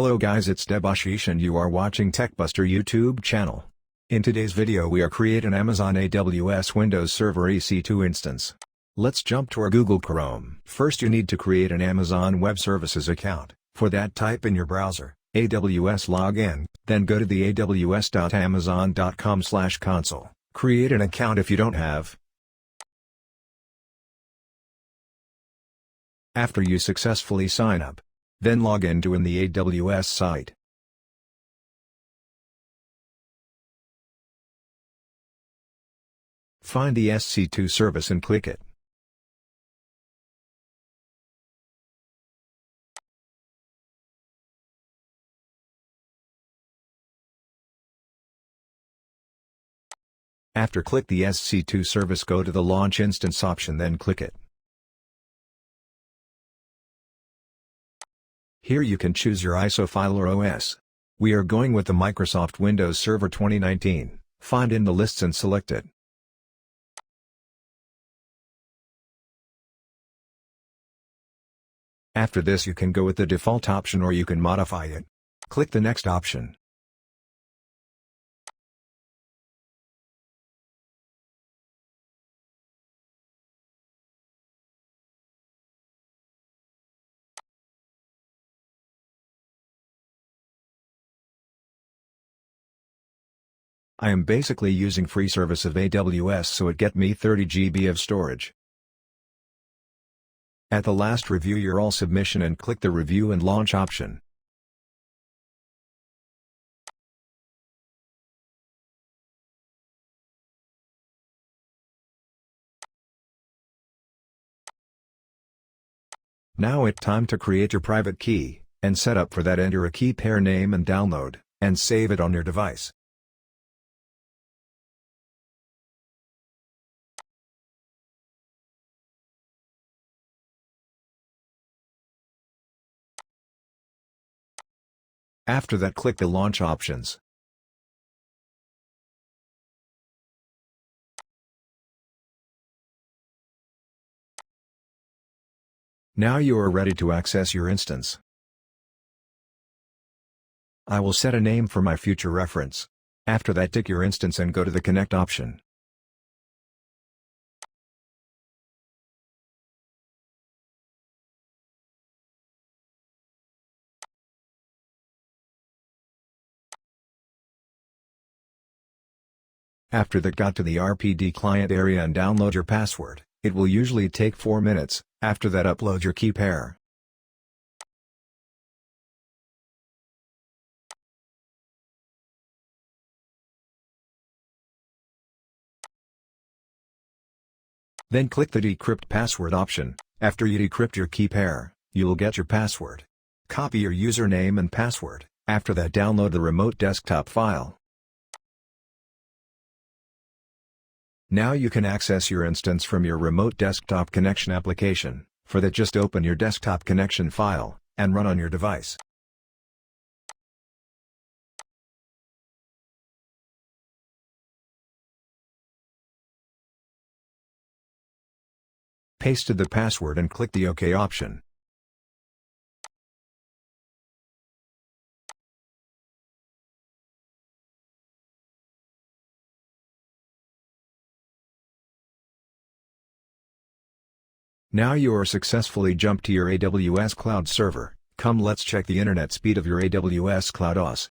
Hello guys, it's Debashish and you are watching TechBuster YouTube channel. In today's video we are creating Amazon AWS Windows Server EC2 instance. Let's jump to our Google Chrome. First you need to create an Amazon Web Services account. For that, type in your browser, AWS login, then go to the aws.amazon.com/console. Create an account if you don't have. After you successfully sign up, then log into the AWS site. Find the EC2 service and click it. After click the EC2 service, go to the Launch Instance option, then click it. Here you can choose your ISO file or OS. We are going with the Microsoft Windows Server 2019, find in the lists and select it. After this you can go with the default option or you can modify it. Click the next option. I am basically using free service of AWS, so it get me 30 GB of storage. At the last, review your all submission and click the review and launch option. Now it's time to create your private key, and set up for that. Enter a key pair name and download, and save it on your device. After that, click the launch options. Now you are ready to access your instance. I will set a name for my future reference. After that, tick your instance and go to the Connect option. After that, go to the RPD client area and download your password. It will usually take 4 minutes. After that, upload your key pair. Then click the Decrypt Password option. After you decrypt your key pair, you will get your password. Copy your username and password. After that, download the remote desktop file. Now you can access your instance from your remote desktop connection application. For that, just open your desktop connection file, and run on your device. Pasted the password and click the OK option. Now you are successfully jumped to your AWS cloud server. Come, let's check the internet speed of your AWS cloud OS.